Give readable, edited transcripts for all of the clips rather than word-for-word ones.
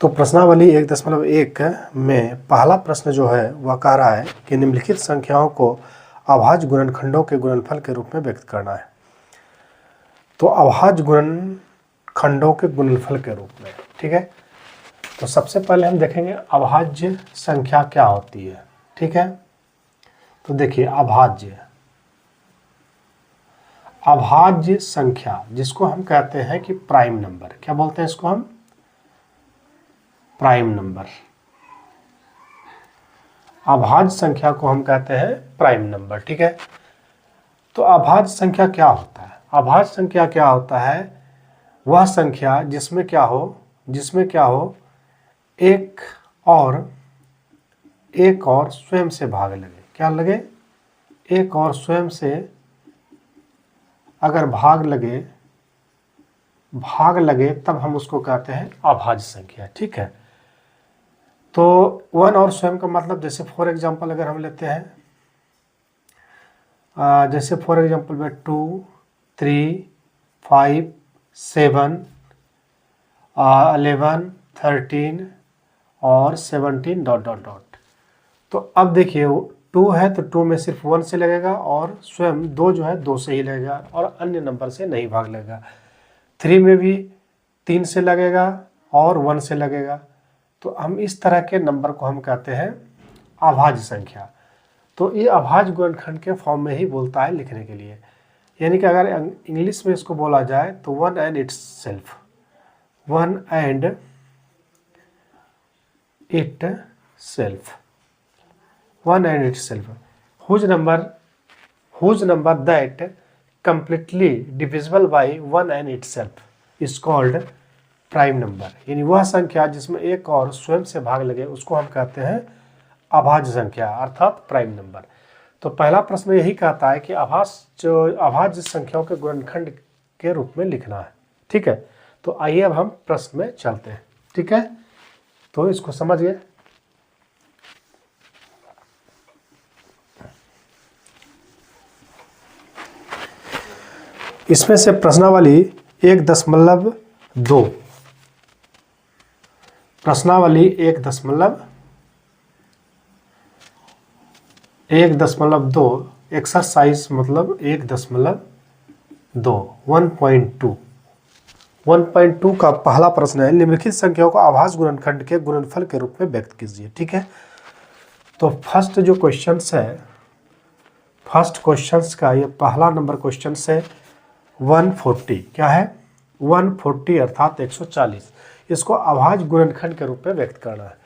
तो प्रश्नावली 1.1 में पहला प्रश्न जो है वह कह रहा है कि निम्नलिखित संख्याओं को अभाज्य गुणनखंडों के गुणनफल के रूप में व्यक्त करना है। तो अभाज्य गुणनखंडों के गुणनफल के रूप में, ठीक है। तो सबसे पहले हम देखेंगे अभाज्य संख्या क्या होती है, ठीक है। तो देखिए अभाज्य संख्या जिसको हम कहते हैं कि प्राइम नंबर, क्या बोलते हैं इसको हम? Prime number. अभाज्य संख्या को हम कहते हैं प्राइम नंबर, ठीक है। तो अभाज्य संख्या क्या होता है? अभाज्य संख्या क्या होता है? वह संख्या जिसमें क्या हो एक और स्वयं से भाग लगे। क्या लगे? एक और स्वयं से अगर भाग लगे तब हम उसको कहते हैं अभाज्य संख्या, ठीक है। तो 1 और स्वयं का मतलब, जैसे फॉर एग्जांपल अगर हम लेते हैं, जैसे फॉर एग्जांपल में 2, 3, 5, 7, 11, 13 और 17 ... तो अब देखिए 2 है तो 2 में सिर्फ 1 से लगेगा और स्वयं 2 जो है 2 से ही लगेगा और अन्य नंबर से नहीं भाग लगेगा। 3 में भी 3 से लगेगा और 1 से लगेगा। तो हम इस तरह के नंबर को हम कहते हैं अभाज्य संख्या। तो ये अभाज्य गुणनखंड के फॉर्म में ही बोलता है लिखने के लिए। यानी कि अगर इंग्लिश में इसको बोला जाए तो one and it's self whose number that completely divisible by 1 and itself is called prime number. यानी वह संख्या जिसमें एक और स्वयं से भाग लगे उसको हम कहते हैं अभाज्य संख्या अर्थात प्राइम नंबर। तो पहला प्रश्न यही कहता है कि अभाज्य संख्याओं के गुणनखंड के रूप में लिखना है, ठीक है। तो आइए अब हम प्रश्न में चलते हैं, ठीक है। तो इसको समझिए। इसमें से प्रश्नावली 1.2 एक्सरसाइज मतलब 1.2 का पहला प्रश्न है, निम्नलिखित संख्याओं को अभाज्य गुणनखंड के गुणनफल के रूप में व्यक्त कीजिए, ठीक है। तो फर्स्ट जो क्वेश्चन है, फर्स्ट क्वेश्चन का ये पहला नंबर क्वेश्चन है 140। क्या है? 140 अर्थात 140। इसको अभाज्य गुणनखंड के रूप में व्यक्त करना है।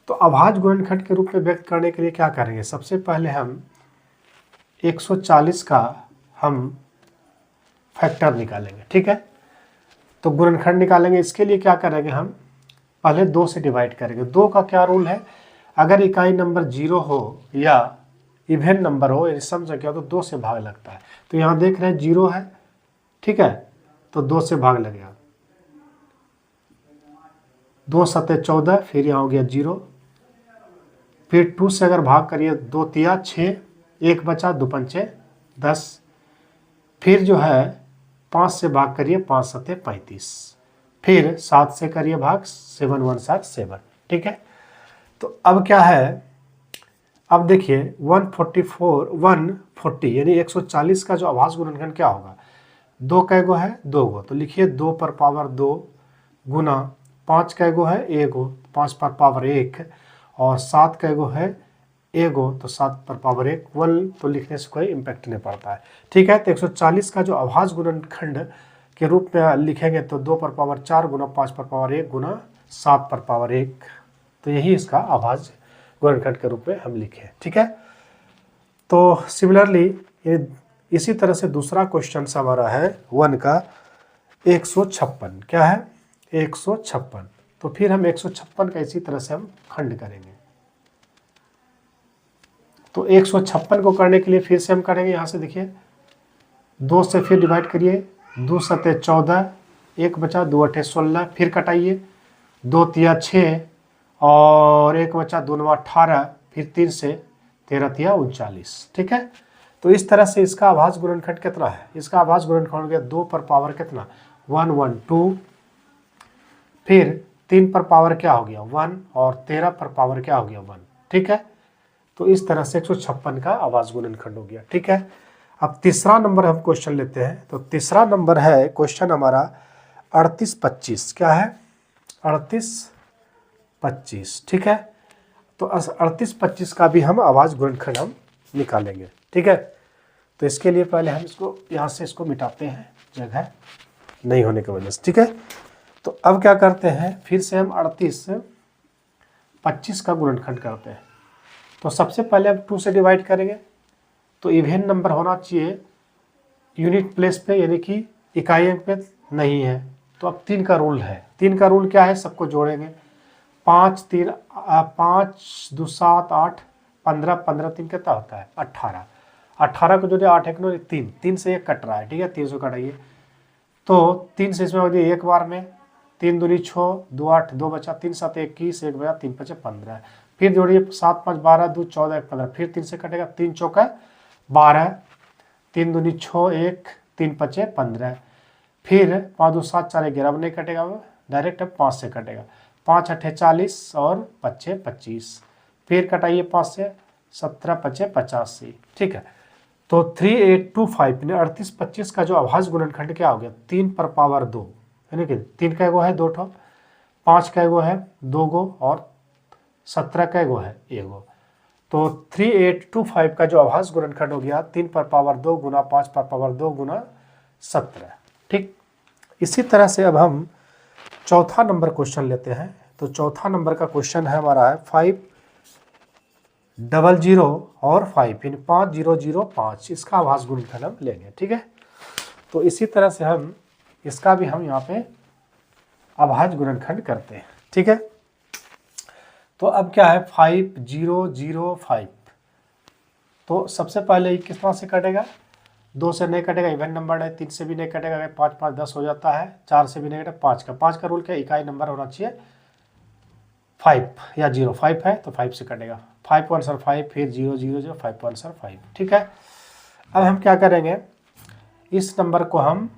तो अभाज्य गुणनखंड के रूप में व्यक्त करने के लिए क्या करेंगे? सबसे पहले हम 140 का हम फैक्टर निकालेंगे, ठीक है। तो गुणनखंड निकालेंगे, इसके लिए क्या करेंगे? हम पहले 2 से डिवाइड करेंगे। 2 का क्या रूल है? अगर इकाई नंबर 0 हो या इवन नंबर हो, यानी सम संख्या, तो 2 से भाग लगता है। तो यहाँ देख रहे हैं 0 है, ठीक है, तो 2 से भाग लगेगा। 2 सते 14, फिर यहाँ हो गया 0, फिर 2 से अगर भाग करिए 2 तिया 6, 1 बचा, 2 पंचे 10, फिर जो है 5 से भाग करिए, 5 सते 35, फिर 7 से करिए भाग, 7 1 7, ठीक है। तो अब क्या है? अब देखिए 140 यानी 140 का जो अभाज्य गुणनखंड क्या होगा? 2 कैगो है? 2 गो। तो लिखिए 2 पर पावर 2 गुना 5 कैगो है? 1 गो, 5 पर पावर 1, और 7 कैगो है? 1 गो, तो 7 पर पावर 1, 1 तो लिखने से कोई इम्पैक्ट नहीं पड़ता है, ठीक है। तो 140 का जो अभाज्य गुणनखंड के रूप में लिखेंगे तो 2 पर पावर 4 गुना 5 पर पावर 1 गुना 7 पर पावर 1, तो यही इसका अभाज्य गुणनखंड के रूप में हम लिखे, ठीक है। तो सिमिलरली इसी तरह से दूसरा क्वेश्चन हमारा है 1 का 156। क्या है? 156। तो फिर हम 156 का इसी तरह से हम खंड करेंगे। तो 156 को करने के लिए फिर से हम करेंगे, यहाँ से देखिए 2 से फिर डिवाइड करिए, 2 सते 14, 1 बचा, 2 अठे 16, फिर कटाइए, 2 तिया 6 और 1 बचा, 2 9 18, फिर 3 से 13 तिया 39, ठीक है। तो इस तरह से इसका अभाज्य गुणनखंड कितना है? इसका अभाज्य गुणनखंड हो गया 2 पर पावर कितना? 112, फिर 3 पर पावर क्या हो गया 1 और 13 पर पावर क्या हो गया 1। ठीक है, तो इस तरह से 156 का आवाज गुणनखंड हो गया। ठीक है, अब तीसरा नंबर हम क्वेश्चन लेते हैं। तो तीसरा नंबर है क्वेश्चन हमारा 3825। क्या है 3825। ठीक है, तो 3825 का भी हम आवाज गुणनखंड हम निकालेंगे। ठीक है, तो इसके लिए पहले हम इसको यहाँ से इसको मिटाते हैं जगह नहीं होने की वजह से। ठीक है, तो अब क्या करते हैं, फिर से हम 3825 का गुणनखंड करते हैं। तो सबसे पहले हम 2 से डिवाइड करेंगे, तो इवेन नंबर होना चाहिए यूनिट प्लेस पे, यानी कि इकाई अंक पे नहीं है। तो अब 3 का रूल है। 3 का रूल क्या है, सबको जोड़ेंगे। 5 3 5 2 7 8 15 15 3 कितना होता है 18। 18 को जोड़िए 8 1 9 3, 3 से 1 कट रहा है। ठीक है, 3 से कटाइए, तो 3 से इसमें हो गया एक बार में, 3 दूनी 6 2 8 2 बचा, 3 7 21 1 बचा, 3 5 15। फिर जोड़िए 7 5 12 2 14 1 15, फिर 3 से कटेगा, 3 चौका 12, 3 दूनी 6 1 3 5 15, फिर 5 2 7 4 11 नहीं कटेगा, वो डायरेक्ट अब 5 से कटेगा, 5 8 40 और 5 25, फिर कटाइए 5 से 17 5 85। ठीक है, तो 3825 ने 3825 का जो आभाज्य गुणनखंड क्या हो गया 3 पर पावर 2, यानी कि 3 का एगो है 2 ठो, 5 का एगो है 2 गो और 17 का एगो है 1 गो। तो 3825 का जो आभाज्य गुणनखंड हो गया 3 पर पावर 2 गुना 5 पर पावर 2 गुना 17। ठीक, इसी तरह से अब हम चौथा नंबर क्वेश्चन लेते हैं। तो चौथा नंबर का क्वेश्चन है हमारा है 5 00 और 5 इन 5005, इसका आभाज्य गुणनखंड हम लेंगे। ठीक है, तो इसी तरह से हम इसका भी हम यहाँ पे आभाज्य गुणनखंड करते हैं। ठीक है, तो अब क्या है 5005, तो सबसे पहले ये कितना से कटेगा, 2 से नहीं कटेगा, इवन नंबर है, 3 से भी नहीं कटेगा, 5 5 10 हो जाता है, 4 से भी नहीं कटेगा, 5 का रूल क्या, इकाई नंबर होना चाहिए 5 या 0, 5 है तो 5 से कटेगा, 5 को आंसर 5, फिर 0 0 0 5 को आंसर 5। ठीक है, अब हम क्या करेंगे, इस नंबर को हम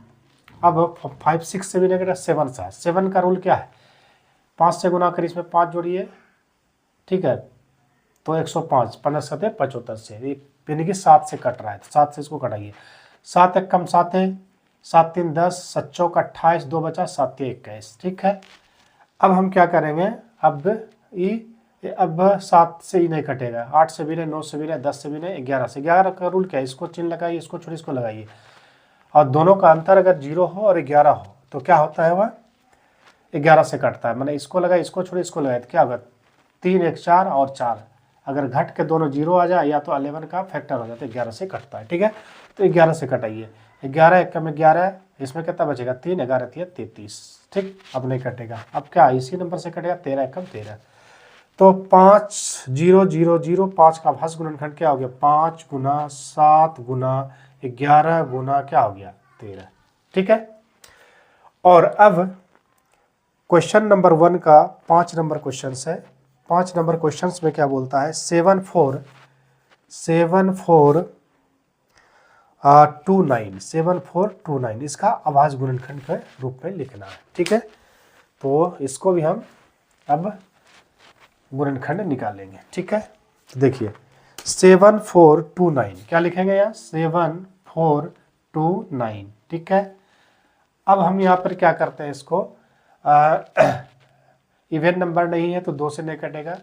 अब 5 6 से भी नहीं कटेगा, 7 से है। 7 का रूल क्या है, 5 से गुना कर इसमें 5 जोड़िए। ठीक है, तो 105, 15 7 75 से, यानी कि 7 से कट रहा है, तो 7 से इसको कटाइए, 7 1 कम 7 है, 7 3 10, 7 चौक 28, 2 बचा, 7 3 21। ठीक है, अब हम क्या करेंगे, अब 7 से ही नहीं कटेगा, 8 से भी नहीं, 9 से भी नहीं, 10 से भी नहीं, 11 से। 11 का रूल क्या है, इसको चिन्ह लगाइए, इसको छोड़िए, इसको लगाइए, और दोनों का अंतर अगर 0 हो और 11 हो तो क्या होता है, वह 11 से कटता है। मैंने इसको लगाया, इसको छोड़िए, इसको लगाया, तो क्या होगा 3 1 4 और 4, अगर घट के दोनों 0 आ जाए या तो 11 का फैक्टर हो जाता है, 11 से कटता है। ठीक है, तो 11 से कटाइए, 11 1 में 11, इसमें कितना बचेगा 3, 11 3 33। ठीक, अब नहीं कटेगा, अब क्या इसी नंबर से कटेगा, 13 1 13, तो 5 0 0 0, 5 का आभाज्य गुणनखंड क्या हो गया 5 गुना 7 गुना 11 गुना क्या हो गया 13। ठीक है, और अब क्वेश्चन नंबर 1 का 5 नंबर क्वेश्चन है। 5 नंबर क्वेश्चन में क्या बोलता है, 7 4 2 9, इसका आभाज्य गुणनखंड के रूप में लिखना है। ठीक है, तो इसको भी हम अब गुणनखंड निकालेंगे। ठीक है, तो देखिए 7 4 2 9, क्या लिखेंगे यहाँ 7 4 2 9। ठीक है, अब हम यहाँ पर क्या करते हैं, इसको इवेन नंबर नहीं है तो 2 से नहीं कटेगा।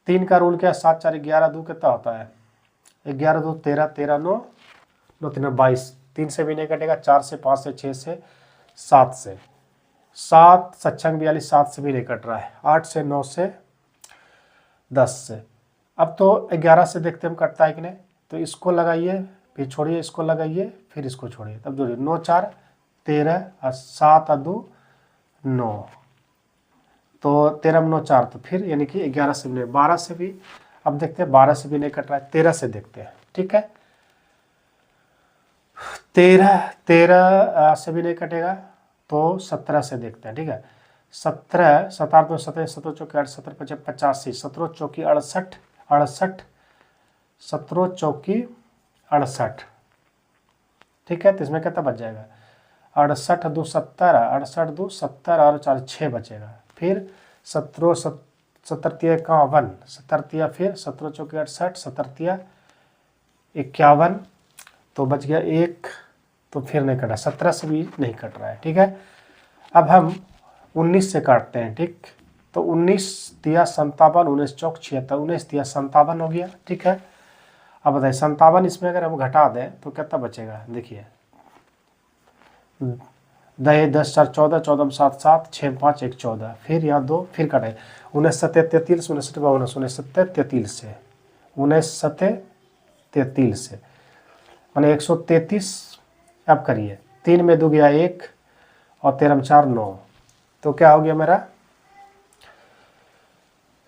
3 का रूल क्या है, 7 4 11 2 कितना होता है, 11 2 13, 13 9 9 3 22, 3 से भी नहीं कटेगा, 4 से 5 से 6 से 7 से, 7 7 42, 7 से भी नहीं कट रहा है, 8 से 9 से 10 से। अब तो 11 से देखते हम कटता है कि नहीं, तो इसको लगाइए, फिर छोड़िए, इसको लगाइए, फिर इसको छोड़िए, तब जोड़िए 9 4 13 और 7 और 2 9, तो 13 9 4, तो फिर यानी कि 11 से भी नहीं, 12 से भी, अब देखते हैं 12 से भी नहीं कट रहा है, 13 से देखते हैं। ठीक है, 13 से भी नहीं कटेगा, तो 17 से देखते हैं। ठीक है, 17 7 2 17, 17 चौकी 8, 17 5 85, 17 चौकी 68 68, 17 चौकी 68। ठीक है, तो इसमें कितना बच जाएगा, 68 2 70, 68 2 70 और 4 6 बचेगा, फिर 17 51, 17 फिर 17 चौके 68, 17 51, तो बच गया 1, तो फिर नहीं कटा, 17 से भी नहीं कट रहा है। ठीक है, अब हम 19 से काटते हैं। ठीक, तो 19 तिया 57, 19 चौक 76, 19 तिया 57 हो गया। ठीक है, अब बताइए 57 इसमें अगर हम घटा दें तो कितना बचेगा, देखिए 10 4 14, 14 7 7, 6 5 1 14, फिर यहाँ 2, फिर कटे 19 7 33, 19 7 52, 19 7 33 से 19 7 33 से मैंने 133। अब करिए 3 में 2 गया 1 और 13 में 4 9, तो क्या हो गया मेरा,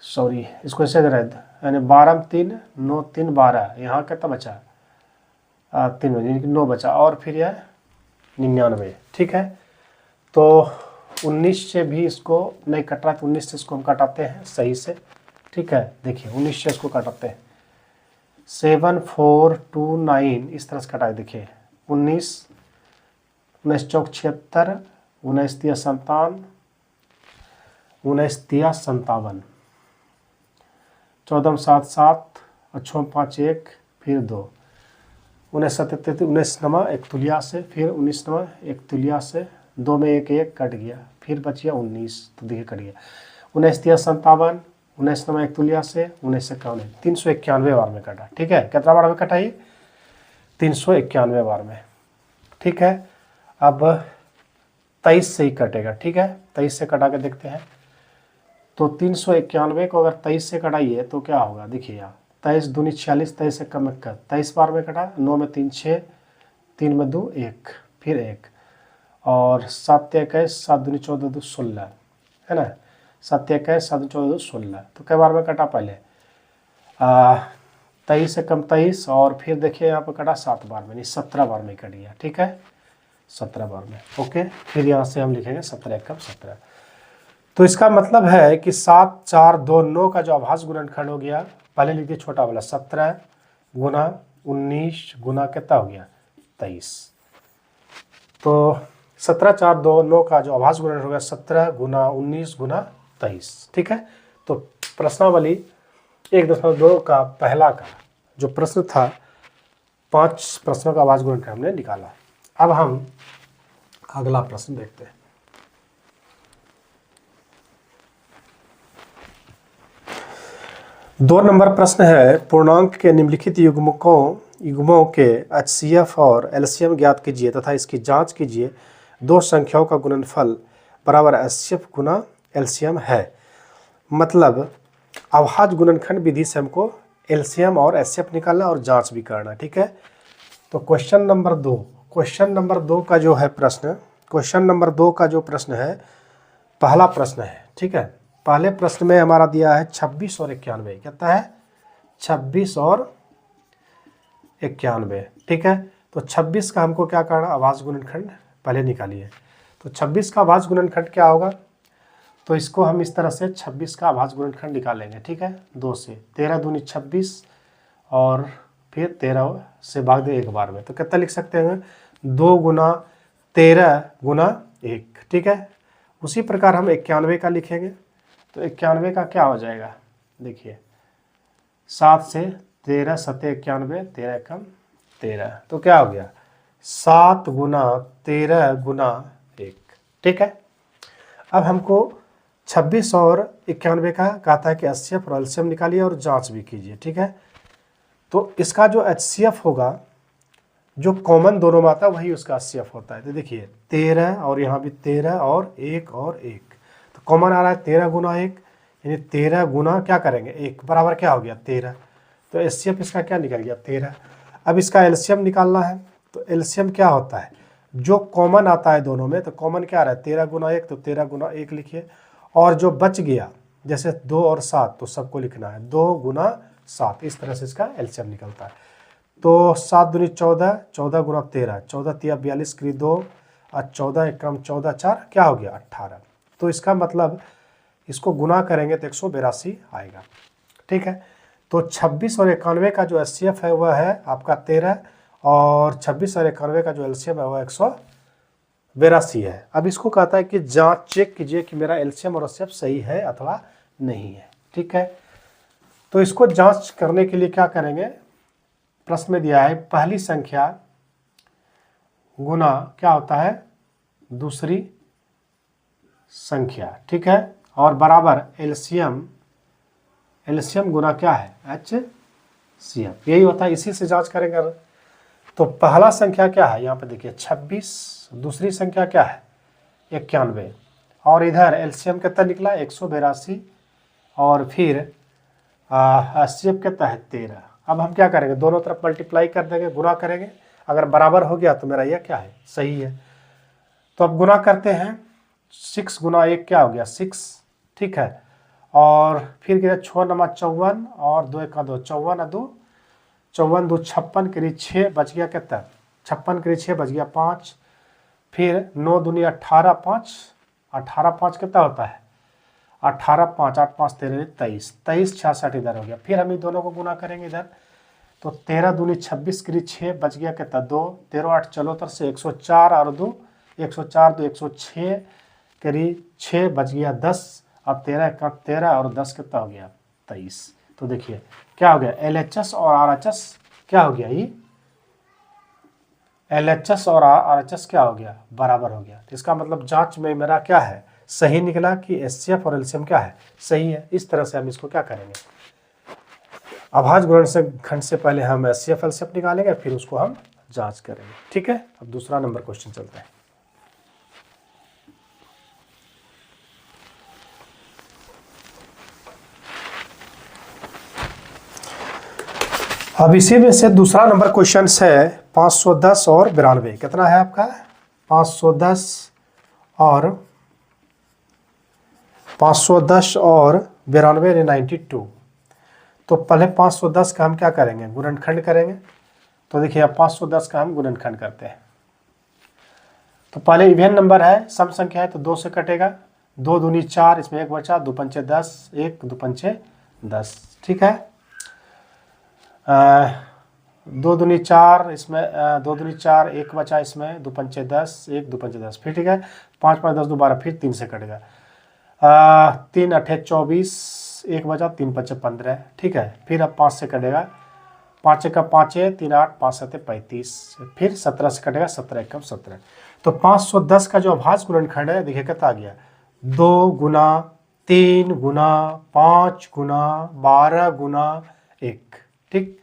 सॉरी इसको ऐसे रद्द, यानी 12 में 3 9 3 12, यहाँ कितना बचा 3 में 9 बचा, और फिर यह 99। ठीक है, तो 19 से भी इसको नहीं कट रहा, तो 19 से इसको हम कटाते हैं सही से। ठीक है, देखिए 19 से इसको कटाते हैं 7 4 2 9, इस तरह से कटा, देखिए 19 19 चौक 76, 19 तिया 57, 19 तिया 57, 14 7 7 और 6 5 1, फिर 2, 19 7 33, 19 नमा 1 तुलिया से, फिर 19 नमा 1 तुलिया से, 2 में 1 1 कट गया, फिर बच गया 19, तो देखिए कट गया 19 तिया 57, 19 नमा 1 तुलिया से, 19 से 51, 391 बार में कटा। ठीक है, कितना बार में कटा, ये 391 बार में। ठीक है, अब 23 से ही कटेगा। ठीक है, 23 से कटा के देखते हैं, तो 391 को अगर 23 से कटाइए तो क्या होगा, देखिए यहाँ 23 दूनी 46, 23 से कम 21, 23 बार में कटा, 9 में 3 6, 3 में 2 1, फिर 1, और 7 21, 7 दूनी 14 2 16, है ना, 7 21, 7 14 2 16, तो कई बार में कटा पहले 23 से कम 23, और फिर देखिए यहाँ पर कटा 7 बार में, नहीं 17 बार में कट गया। ठीक है, 17 बार में। ओके, फिर यहाँ से हम लिखेंगे 17 कम 17, तो इसका मतलब है कि 7 4 2 9 का जो अभाज्य गुणनखंड हो गया, पहले लिखिए छोटा वाला 17 गुना 19 गुना कितना हो गया 23, तो 17 4 2 9 का जो अभाज्य गुणन हो गया 17 गुना 19 गुना 23। ठीक है, तो प्रश्नावली 1.2 का पहला का जो प्रश्न था, 5 प्रश्नों का अभाज्य गुणनखंड हमने निकाला। अब हम अगला प्रश्न देखते हैं। 2 नंबर प्रश्न है, पूर्णांक के निम्नलिखित युग्मों के HCF और LCM ज्ञात कीजिए तथा इसकी जांच कीजिए। 2 संख्याओं का गुणनफल बराबर HCF गुना LCM है। मतलब अभाज्य गुणनखंड विधि से हमको LCM और HCF निकालना और जांच भी करना। ठीक है, तो क्वेश्चन नंबर 2 का जो है प्रश्न, क्वेश्चन नंबर 2 का जो प्रश्न है, पहला प्रश्न है। ठीक है, पहले प्रश्न में हमारा दिया है 26 और 91, कितना है 26 और 91। ठीक है, तो 26 का हमको क्या करना, अभाज्य गुणनखंड पहले निकालिए। तो 26 का अभाज्य गुणनखंड क्या होगा, तो इसको हम इस तरह से 26 का अभाज्य गुणनखंड निकालेंगे। ठीक है, 2 से 13 दूनी 26, और फिर 13 से भाग दे एक बार में, तो कितना लिख सकते हैं 2 गुना 13 गुना 1। ठीक है, उसी प्रकार हम 91 का लिखेंगे, तो 91 का क्या हो जाएगा, देखिए 7 से 13 7 91, 13 कम 13, तो क्या हो गया 7 गुना 13 गुना 1। ठीक है, अब हमको 26 और 91 का कहता है कि HCF और LCM निकालिए और जांच भी कीजिए। ठीक है, तो इसका जो HCF होगा, जो कॉमन दोनों में आता है वही उसका HCF होता है। तो देखिए 13 और यहाँ भी 13 और 1 और 1, तो कॉमन आ रहा है 13 गुना 1, यानी 13 गुना क्या करेंगे 1 बराबर क्या हो गया 13, तो HCF इसका क्या निकल गया 13। अब इसका LCM निकालना है, तो LCM क्या होता है, जो कॉमन आता है दोनों में, तो कॉमन क्या आ रहा है 13 गुना 1, तो 13 गुना 1 लिखिए, और जो बच गया जैसे 2 और 7, तो सबको लिखना है 2 गुना 7, इस तरह से इसका LCM निकलता है। तो 7 दूनी 14, 14 गुना 13, 14 तिया 42 करी 2, और 14 एकम 14 4 क्या हो गया 18। तो इसका मतलब इसको गुना करेंगे तो 182 आएगा। ठीक है, तो 26 और 91 का जो HCF है वह है आपका 13, और 26 और 91 का जो LCM है वह 82 है। अब इसको कहता है कि जांच चेक कीजिए कि मेरा एलसीएम और एचसीएफ सही है अथवा नहीं है। ठीक है, तो इसको जांच करने के लिए क्या करेंगे, प्रश्न में दिया है पहली संख्या गुना क्या होता है दूसरी संख्या। ठीक है, और बराबर एलसीएम गुना क्या है एचसीएफ, यही होता है, इसी से जांच करेंगे। तो पहला संख्या क्या है यहाँ पे देखिए 26, दूसरी संख्या क्या है 91, और इधर एलसीएम कितना निकला 182, और फिर एचसीएफ कितना है 13। अब हम क्या करेंगे, दोनों तरफ मल्टीप्लाई कर देंगे, गुना करेंगे, अगर बराबर हो गया तो मेरा यह क्या है सही है। तो अब गुना करते हैं, 6 गुना 1 क्या हो गया 6। ठीक है, और फिर क्या 6 नमा 54, और 2 1 2 54 2 54 2 56 करीब 6 बच गया कितना 56 करीब 6 बच गया 5, फिर 9 दूनी 18 5, 18 5 कितना होता है 18 5 8 5 13 23 23 66 इधर हो गया। फिर हम इन दोनों को गुना करेंगे इधर, तो 13 दूनी 26 करीब 6 बच गया कितना 2, 13 8 चलो तर से 104 और 2 104 2 106 करीब 6 बच गया 10, अब 13 का 13 और 10 कितना हो गया 23। तो देखिए क्या हो गया एलएचएस और आरएचएस क्या हो गया, ये एलएचएस और आरएचएस क्या हो गया बराबर हो गया। तो इसका मतलब जांच में मेरा क्या है सही निकला कि एचसीएफ और एलसीएम क्या है सही है। इस तरह से हम इसको क्या करेंगे, अभाज्य गुणनखंड से पहले हम एचसीएफ एलसीएफ निकालेंगे, फिर उसको हम जांच करेंगे। ठीक है, अब दूसरा नंबर क्वेश्चन चलता है। अब इसी में से दूसरा नंबर क्वेश्चन है 510 और 92। कितना है आपका 510 और 92 92। तो पहले 510 का हम क्या करेंगे गुणनखंड करेंगे। तो देखिए अब 510 का हम गुणनखंड करते हैं। तो पहले इवेन नंबर है, सम संख्या है, तो 2 से कटेगा, 2 दूनी 4, इसमें 1 बचा, 2 पंचे 10, 1 2 पंचे 10। ठीक है, 2 दूनी 4, इसमें 2 दूनी 4, 1 बचा, इसमें 2 पंचे 10, 1 2 पंचे 10। फिर ठीक है 5 5 10 12, फिर 3 से कटेगा, 3 8 24, 1 बचा, 3 5 15। ठीक है, फिर अब 5 से कटेगा, 5 1 5 है, 3 8 5 7 35, फिर 17 से कटेगा, 17 1 17। तो 510 का जो अभाज्य गुणनखंड है देखिए कितना आ गया 2 गुना 3 गुना 5 गुना 12 गुना 1। ठीक,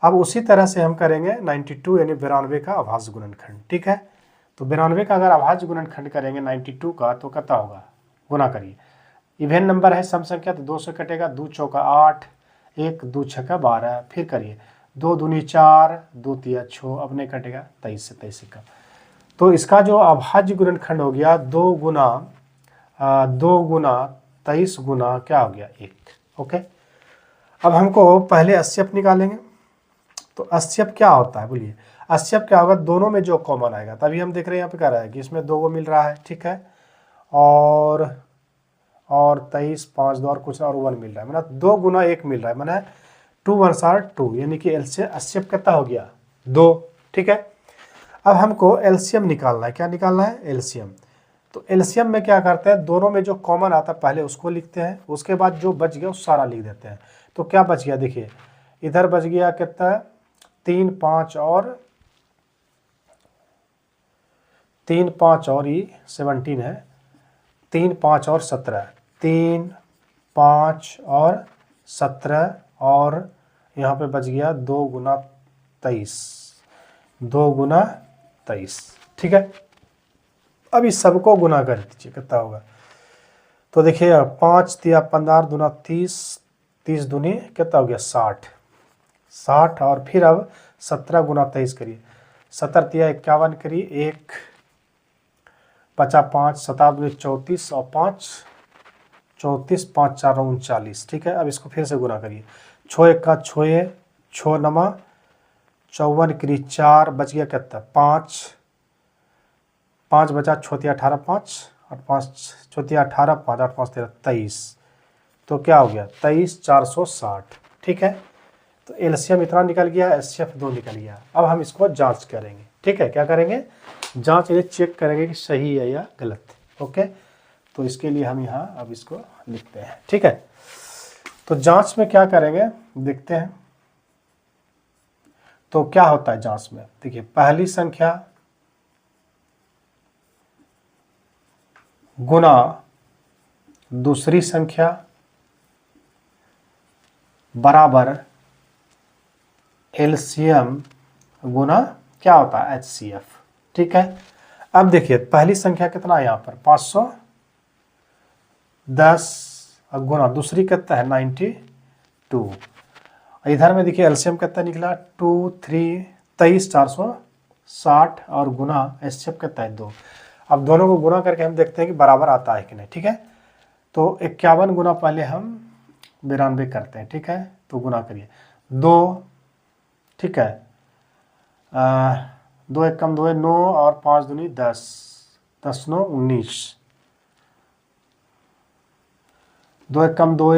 अब उसी तरह से हम करेंगे 92 यानी 92 का अभाज्य गुणनखंड। ठीक है, तो 92 का अगर अभाज्य गुणनखंड करेंगे 92 का तो कितना होगा, गुना करिए, इवेन नंबर है सम संख्या, तो 2 से कटेगा, 2 चौका 8, 1 2 छक्का 12, फिर करिए 2 दूनी 4, 2 तिया 6, अब नहीं कटेगा 23 से 23 का। तो इसका जो अभाज्य गुणनखंड हो गया 2 गुना 23 गुना क्या हो गया 1। ओके, अब हमको पहले एचसीएफ निकालेंगे। तो एचसीएफ क्या होता है बोलिए, एचसीएफ क्या होगा, दोनों में जो कॉमन आएगा, तभी हम देख रहे हैं यहाँ पे क्या रहा है कि इसमें 2 को मिल रहा है। ठीक है, और 23 5 2 और कुछ और 1 मिल रहा है, मतलब 2 गुना 1 मिल रहा है, मैंने 2 1 2, यानी कि एचसीएफ कितना हो गया 2। ठीक है, अब हमको एलसीएम निकालना है। क्या निकालना है एलसीएम। तो एलसीएम में क्या करते हैं, दोनों में जो कॉमन आता है पहले उसको लिखते हैं, उसके बाद जो बच गया वो सारा लिख देते हैं। तो क्या बच गया देखिए, इधर बच गया कितना 3 5 और ये 17 है, 3 5 और 17, 3 5 और 17, और यहाँ पे बच गया 2 गुना 23, 2 गुना 23। ठीक है, अब इस सबको गुना कर दीजिए कितना होगा। तो देखिए 5 तिया 15 दूना 30, 30 दूनी कितना हो गया 60, 60, और फिर अब 17 गुना 23 करिए, 17 तिया 51 करिए, 1 बचा 5, 7 दूनी 34 और 5 34, 5 4 39। ठीक है, अब इसको फिर से गुना करिए, 6 1 का 6, 6 नमा 54 करी 4, बच गया कितना 5, 5 बचा, 6 18 5 और 5 6 18 5 8 5 13 23। तो क्या हो गया 23 460। ठीक है, तो एलसीएम इतना निकल गया, एचसीएफ 2 निकल गया। अब हम इसको जांच करेंगे। ठीक है, क्या करेंगे जांच ये चेक करेंगे कि सही है या गलत। ओके, तो इसके लिए हम यहाँ अब इसको लिखते हैं। ठीक है, तो जांच में क्या करेंगे देखते हैं। तो क्या होता है जांच में, देखिए पहली संख्या गुना दूसरी संख्या बराबर एलसीएम गुना क्या होता है एचसीएफ। ठीक है, अब देखिए पहली संख्या कितना है यहाँ पर 510 गुना दूसरी कितना है 92। इधर में देखिए एलसीएम कितना निकला 23 460 और गुना एचसीएफ कितना है 2। अब दोनों को गुना करके हम देखते हैं कि बराबर आता है कि नहीं। ठीक है, तो 51 गुना पहले हम 92 करते हैं। ठीक है, तो गुना करिए 2। ठीक है, 2 एकम 2 9 और 5 दूनी 10, 10 9 19, 2 एकम 2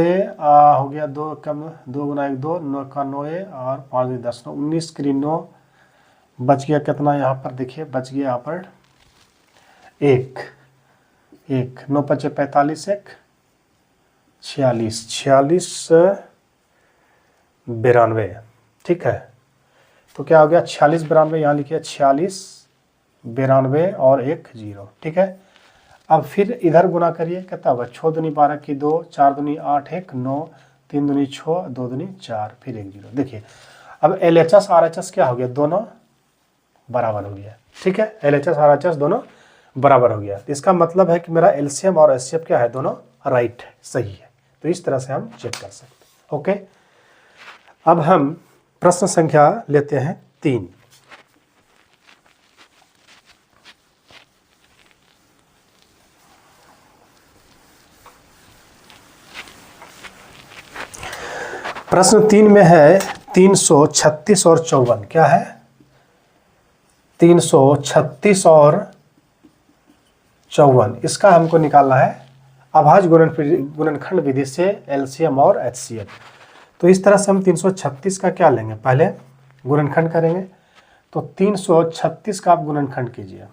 हो गया 2 एकम 2 गुना 1 2, 9 का 9 और 5 दूनी 10 9 19 करीब 9 बच गया कितना यहाँ पर देखिए बच गया यहाँ पर 1 9 5 45 1 46 92। ठीक है, तो क्या हो गया 46 92, यहाँ लिखिए 46 92 और 1 0। ठीक है, अब फिर इधर गुना करिए कितना होगा 6 दूनी 12 की 2, 4 दूनी 8 1 9, 3 दूनी 6, 2 दूनी 4 फिर 1 0। देखिए अब LHS RHS क्या हो गया दोनों बराबर हो गया। ठीक है, LHS RHS दोनों बराबर हो गया। तो इसका मतलब है कि मेरा एलसीएम और एचसीएफ क्या है दोनों राइट है, सही है। तो इस तरह से हम चेक कर सकते हैं। ओके, अब हम प्रश्न संख्या लेते हैं 3। प्रश्न 3 में है 336 और 54। क्या है 336 और 54, इसका हमको निकालना है अभाज्य गुणनखंड विधि से एलसीएम और एचसीएफ। तो इस तरह से हम 336 का क्या लेंगे, पहले गुणनखंड करेंगे। तो 336 का आप गुणनखंड कीजिए,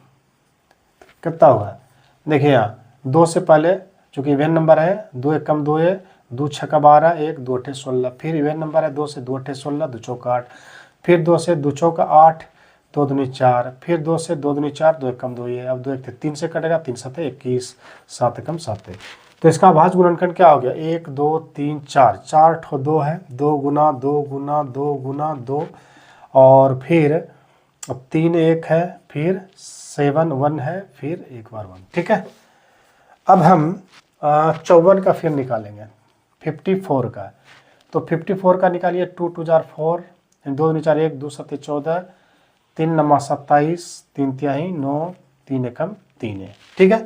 कितना होगा देखिए यहाँ 2 से पहले चूंकि इवेन नंबर है 2 एकम 2 है 2 छक्का 12 1 2 अठे 16, फिर इवेन नंबर है 2 से 2 अठे 16 2 चौका 8, फिर 2 से 2 चौका 8 2 दूनी 4, फिर 2 से 2 दूनी 4 2 एकम 2 है। अब 2 एक 3 से कटेगा 3 7 21 7 एकम 7। तो इसका अभाज्य गुणनखंड क्या हो गया 1 2 3 4, 4 ठो 2 है 2 गुना 2 गुना 2 गुना 2 और फिर अब 3 1 है, फिर 7 1 है, फिर एक बार 1। ठीक है, अब हम 54 का फिर निकालेंगे 54 का। तो 54 का निकालिए 2 2 जार 4, 2 दूनी 4 1 2 7 14, 3 नमा 27, 3 तिहाई 9, 3 एकम 3 है। ठीक है,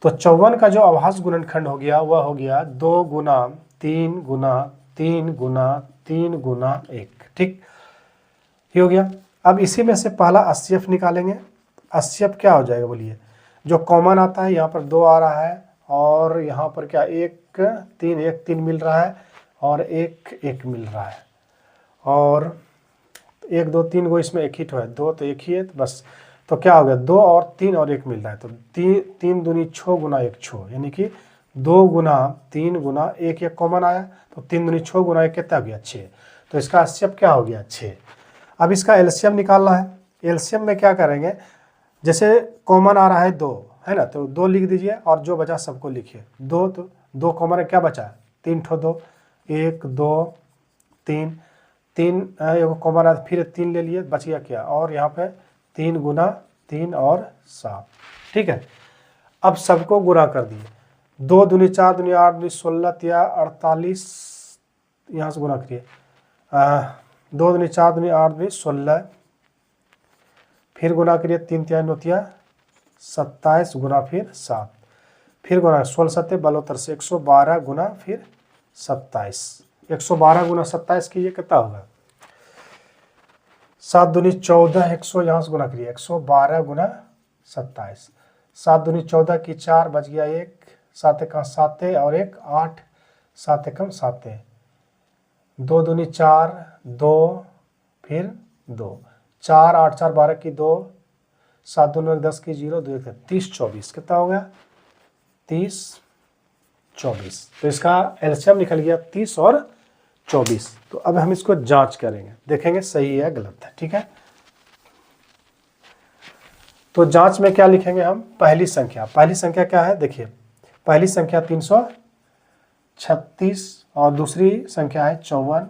तो 54 का जो अभाज्य गुणनखंड हो गया वह हो गया 2 गुना 3 गुना 3 गुना 3 गुना 1। ठीक, ये हो गया। अब इसी में से पहला एचसीएफ निकालेंगे। एचसीएफ क्या हो जाएगा बोलिए, जो कॉमन आता है यहाँ पर 2 आ रहा है और यहाँ पर क्या 1 3 मिल रहा है और 1 1 मिल रहा है और 1 2 3 गो इसमें एक ही तो है 2 तो एक ही है तो बस। तो क्या हो गया 2 और 3 और 1 मिल रहा है तो 3 दूनी 6 गुना 1 6, यानी कि 2 गुना 3 गुना 1 1 कॉमन आया तो 3 दूनी 6 गुना 1 कितना हो गया 6। तो इसका एचसीएफ क्या हो गया 6। अब इसका एलसीएम निकालना है। एलसीएम में क्या करेंगे, जैसे कॉमन आ रहा है 2 है ना, तो 2 लिख दीजिए और जो बचा सबको लिखिए 2। तो 2 कॉमन है, क्या बचा 3 ठो 2 1 2 3 3 एक कॉमन है फिर 3 ले लिए बच गया क्या, और यहाँ पे 3 गुना 3 और 7। ठीक है, अब सबको गुना कर दिए 2 दूनी 4 दूनी 8 दूनी 16 तिया 48, यहाँ से गुना करिए 2 दूनी 4 दूनी 8 दूनी 16, फिर गुना करिए 3 तिया 9 तिया 27 गुना फिर 7, फिर गुना 16 7 72 से 112 गुना फिर 27, 112 गुना 27 कीजिए कितना होगा 7 दूनी 14 100, यहाँ से गुना करिए 112 गुना 27, 7 दूनी 14 की 4 बच गया 1, 7 का 7 और 1 8, 7 एकम 7, 2 दूनी 4 2 फिर 2, 4 8 4 12 की 2, 7 दूनी 10 की 0, 2 30 24, कितना हो गया 30 24। तो इसका एलसीएम निकल गया 30 और 24। तो अब हम इसको जांच करेंगे, देखेंगे सही है गलत है, ठीक है। तो जांच में क्या लिखेंगे हम, पहली संख्या क्या है, देखिए पहली संख्या 336 और दूसरी संख्या है 54,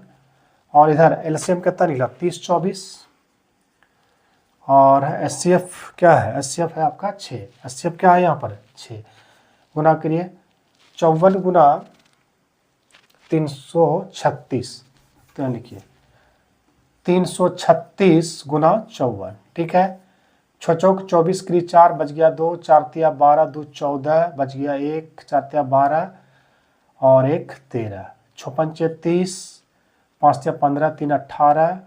और इधर एलसीएम कितना निकला 30 24, और एचसीएफ क्या है, एचसीएफ है आपका 6, एचसीएफ क्या है यहाँ पर 6, गुना करिए 54 गुना 336, तो लिखिए 336 गुना 54, ठीक है। 6 चौक 24 करी 4 बच गया 2, 4 तिया 12, 2 14 बच गया 1, 4 तिया 12 और 1 13, 6 पंचे 30, 5 तिया 15, 3 18,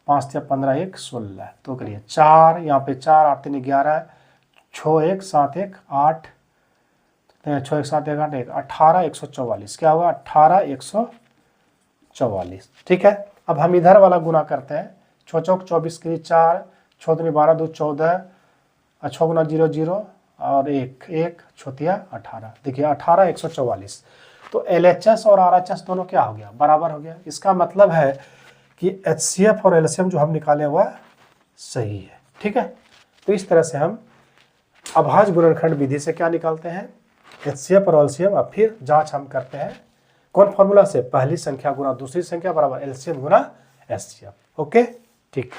5 तिया 15, 1 16, तो करिए 4, यहाँ पे 4, 8 3 11, 6 1 7 1 8, 6 1 7 1 8 1 18 144, क्या होगा 18 144, ठीक है। अब हम इधर वाला गुना करते हैं, 6 चौक 24 करी 4, 6 दूनी 12, 2 14, 6 गुना 0 0 और 1 1, 6 तिया 18, देखिए 18 144। तो एलएचएस और आरएचएस दोनों क्या हो गया, बराबर हो गया। इसका मतलब है कि एचसीएफ और एलसीएम जो हम निकाले वह सही है, ठीक है। तो इस तरह से हम अभाज्य गुणनखंड विधि से क्या निकालते हैं, एचसीएफ और एलसीएम। अब फिर जांच हम करते हैं कौन फॉर्मूला से, पहली संख्या गुना दूसरी संख्या बराबर एलसीएम गुना एचसीएफ, ओके ठीक।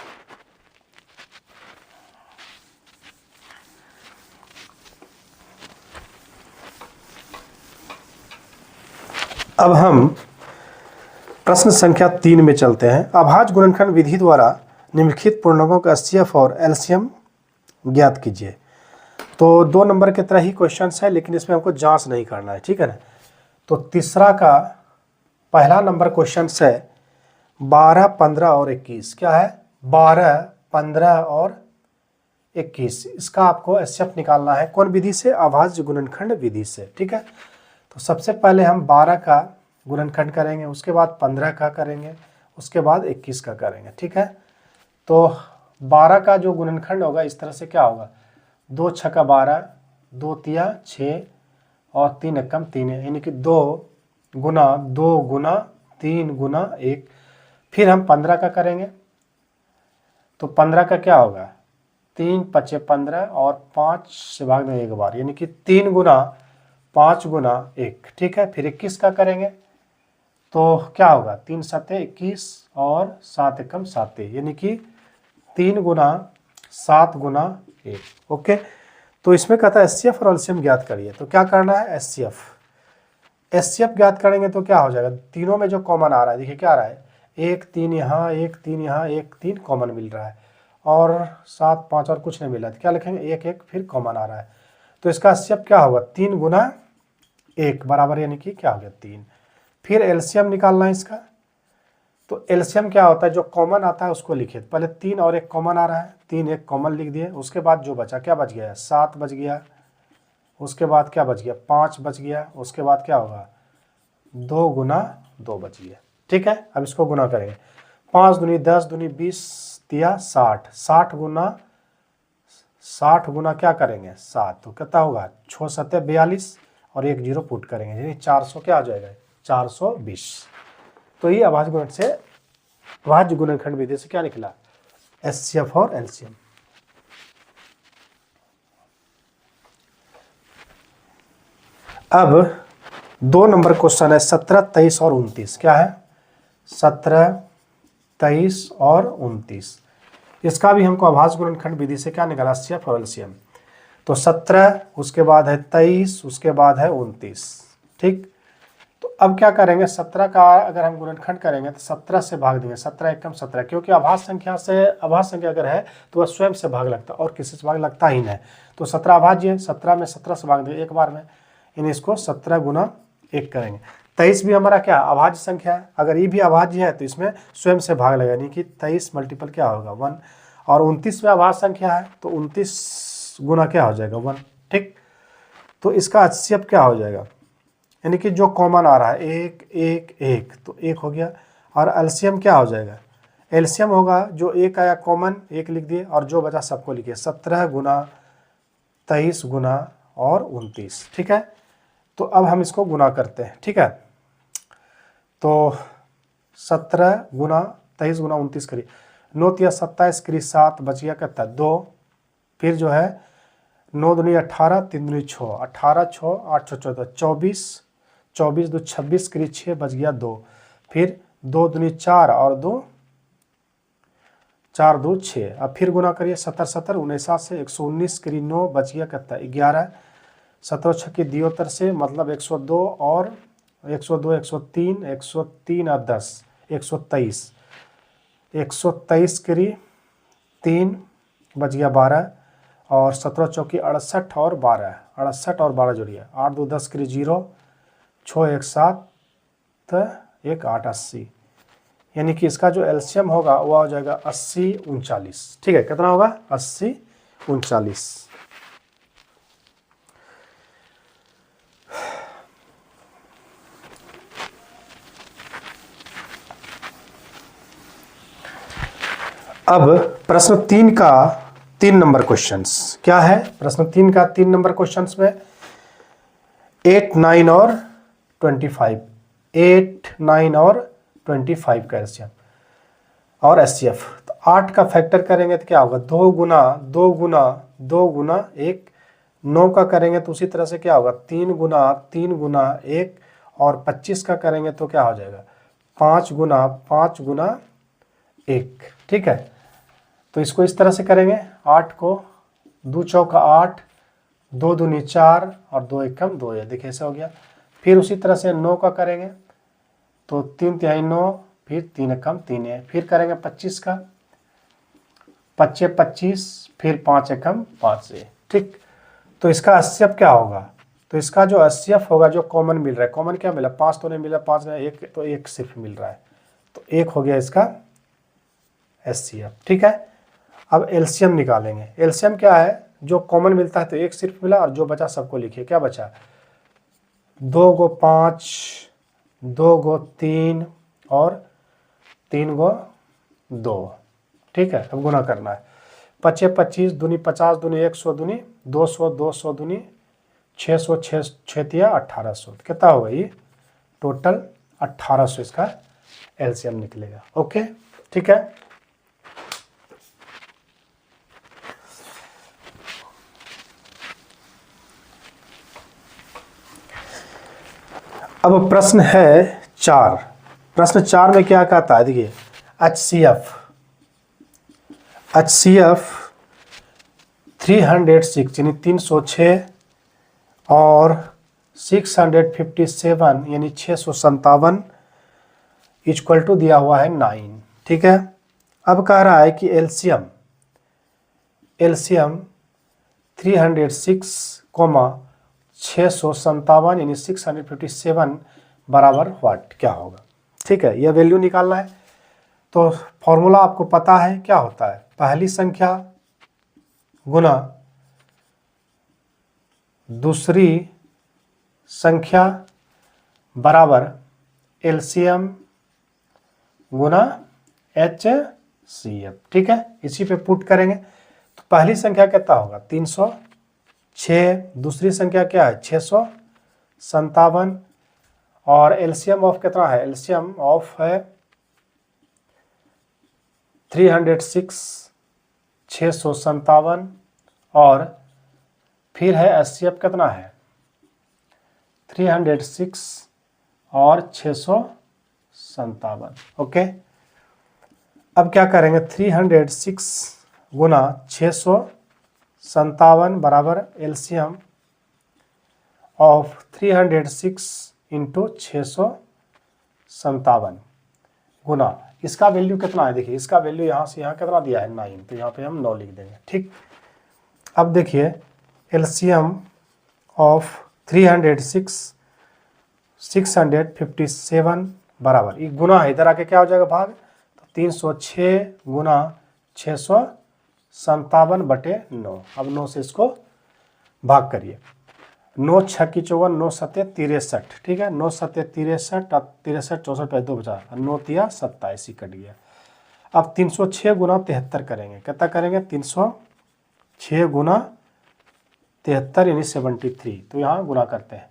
अब हम प्रश्न संख्या 3 में चलते हैं। अभाज्य गुणनखंड विधि द्वारा निम्नलिखित पूर्णांकों का एचसीएफ और एलसीएम ज्ञात कीजिए। तो 2 नंबर की तरह ही क्वेश्चन है, लेकिन इसमें हमको जांच नहीं करना है, ठीक है ना। तो तीसरा का पहला नंबर क्वेश्चन है 12 15 और 21, क्या है 12 15 और 21, इसका आपको एचसीएफ निकालना है कौन विधि से, अभाज्य गुणनखंड विधि से, ठीक है। तो सबसे पहले हम 12 का गुणनखंड करेंगे, उसके बाद 15 का करेंगे, उसके बाद 21 का करेंगे, ठीक है। तो 12 का जो गुणनखंड होगा इस तरह से क्या होगा, 2 छक्का 12, 2 तिया 6 और 3 एकम 3 है, यानी कि 2 गुना 3 गुना 1। फिर हम 15 का करेंगे, तो 15 का क्या होगा, 3 पचे 15 और 5 से भाग देंगे एक बार, यानी कि 3 गुना 5 गुना 1, ठीक है। फिर 21 का करेंगे तो क्या होगा, 3 सते 21 और 7 एकम 7, यानी कि 3 गुना 7 गुना 1, ओके। तो इसमें कहता है एचसीएफ और एलसीएम ज्ञात करिए। तो क्या करना है, एचसीएफ ज्ञात करेंगे तो क्या हो जाएगा, तीनों में जो कॉमन आ रहा है, देखिए क्या आ रहा है, 1 3 यहाँ, 1 3 यहाँ, 1 3 कॉमन मिल रहा है, और 7 5 और कुछ नहीं मिल रहा है, तो क्या लिखेंगे 1 1 फिर कॉमन आ रहा है। तो इसका एचसीएफ क्या होगा, 3 गुना 1 बराबर, यानी कि क्या हो गया 3। फिर एलसीएम निकालना है इसका। तो एलसीएम क्या होता है, जो कॉमन आता है उसको लिखिए, पहले 3 और 1 कॉमन आ रहा है, 3 1 कॉमन लिख दिए, उसके बाद जो बचा क्या बच गया, 7 बच गया, उसके बाद क्या बच गया 5 बच गया, उसके बाद क्या होगा 2 गुना 2 बच गया, ठीक है। अब इसको गुना करेंगे, 5 दूनी 10 दूनी 20 तिया 60, 60 गुना क्या करेंगे 7, तो कितना होगा 6 7 42 और 1 0 पुट करेंगे, यानी 400 क्या आ जाएगा 420। तो ये अभाज्य गुणनखंड विधि से क्या निकला, एचसीएफ और एलसीएम। अब 2 नंबर क्वेश्चन है 17 23 और 29, क्या है 17 23 और 29, इसका भी हमको अभाज्य गुणनखंड विधि से क्या निकाला, एचसीएफ और एलसीएम। तो 17, उसके बाद है 23, उसके बाद है 29, ठीक। तो अब क्या करेंगे, 17 का अगर हम गुणनखंड करेंगे तो 17 से भाग देंगे, 17 एकम 17, क्योंकि अभाज्य संख्या अगर है तो वह स्वयं से भाग लगता है और किसी से भाग लगता ही नहीं। तो 17 अभाज्य है, 17 में 17 से भाग देंगे एक बार में, इन इसको 17 गुना 1 करेंगे। 23 भी हमारा क्या अभाज्य संख्या है, अगर ये भी अभाज्य है तो इसमें स्वयं से भाग लगेगा, यानी कि 23 मल्टीपल क्या होगा 1। और 29 में अभाज्य संख्या है तो 29 गुना क्या हो जाएगा 1, ठीक। तो इसका एचसीएफ क्या हो जाएगा, यानी कि जो कॉमन आ रहा है 1 1 1, तो 1 हो गया। और एलसीएम क्या हो जाएगा, एलसीएम होगा जो एक आया कॉमन, एक लिख दिए, और जो बचा सबको लिखिए। 17 गुना 23 गुना और 29, ठीक है। तो अब हम इसको गुना करते हैं, ठीक है। तो 17 गुना 23 गुना 29 करिए, 9 तिया 27 करिए 7, बच गया कितना 2। फिर जो है 9 दूनी 18, 3 दूनी 6, 18 6 8 6 14, 24, 24 2 26 करिए 6, बच गया 2। फिर 2 दूनी 4 और 2 4 2 6। अब फिर गुना करिए, 17 17 19 से 119 करिए 9, बच गया कितना 11। 17 छक्के दियोतर से मतलब 102 और 102 103 103 और 10 123, 123 करिए 3, बच गया 12। और 17 चौकी 68 और 12, 68 और 12 जोड़िए, 8 2 10 करिए 0, 6 1 7 1 8 80। यानी कि इसका जो एलसीएम होगा वो हो जाएगा 80 39, ठीक है। कितना होगा 80 39। अब प्रश्न 3 का 3 नंबर क्वेश्चंस क्या है। प्रश्न 3 का 3 नंबर क्वेश्चंस में 8 9 और 25, 8 9 और 25 का एलसीएम और एचसीएफ। तो 8 का फैक्टर करेंगे तो क्या होगा 2 गुना 2 गुना 2 गुना 1। 9 का करेंगे तो उसी तरह से क्या होगा 3 गुना 3 गुना 1। और 25 का करेंगे तो क्या हो जाएगा 5 गुना 5 गुना 1, ठीक है। तो इसको इस तरह से करेंगे, 8 को 2 चौका 8, 2 दूनी 4 और 2 एकम 2 है, देखिए ऐसा हो गया। फिर उसी तरह से 9 का करेंगे तो 3 तिहाई 9, फिर 3 एकम 3 है। फिर करेंगे 25 का, 25 25, फिर 5 एकम 5 है, ठीक। तो इसका एचसीएफ क्या होगा, तो इसका जो एचसीएफ होगा जो कॉमन मिल रहा है, कॉमन क्या मिला 5 तो नहीं मिला, 5 में 1 तो 1 सिर्फ मिल रहा है, तो 1 हो गया इसका एचसीएफ, ठीक है। अब एलसीएम निकालेंगे। एलसीएम क्या है, जो कॉमन मिलता है तो 1 सिर्फ मिला, और जो बचा सबको लिखिए। क्या बचा 2 गो 5, 2 गो 3 और 3 गो 2, ठीक है। अब गुना करना है, 25 25 दूनी 50 दूनी 100 दूनी 200 200 दूनी 600 6 तिया 1800, कितना होगा ये टोटल 1800 इसका एलसीएम निकलेगा। ओके, ठीक है। अब प्रश्न है 4। प्रश्न 4 में क्या कहता है, देखिए HCF 306 यानी 306 और 657 यानी 657 इक्वल टू दिया हुआ है 9, ठीक है। अब कह रहा है कि एलसीएम 306 657 यानी 657 बराबर व्हाट क्या होगा, ठीक है। यह वैल्यू निकालना है। तो फॉर्मूला आपको पता है क्या होता है, पहली संख्या गुना दूसरी संख्या बराबर एलसीएम गुना एचसीएफ, ठीक है। इसी पे पुट करेंगे तो पहली संख्या कितना होगा 306, दूसरी संख्या क्या है 657, और एलसीएम ऑफ कितना है, एलसीएम ऑफ है 306 657 और फिर है एचसीएफ कितना है 306 और 657। ओके, अब क्या करेंगे 306 गुना 657 बराबर एलसीएम ऑफ 306 इंटू 657 गुना इसका वैल्यू कितना है, देखिए इसका वैल्यू यहाँ से यहाँ कितना दिया है 9, तो यहाँ पे हम 9 लिख देंगे, ठीक। अब देखिए एलसीएम ऑफ 306 657 बराबर, ये गुना है, इधर आके क्या हो जाएगा भाग, तो 306 गुना 657 बटे 9। अब 9 से इसको भाग करिए, 9 छक्की 54, 9 सत्ते 63, ठीक है। 9 सत्ते 63 और 63 64 पे 2 बचा, 9 तिया 27 कट गया। अब 306 गुना 73 करेंगे, कितना करेंगे 306 गुना 73 यानी 73। तो यहाँ गुना करते हैं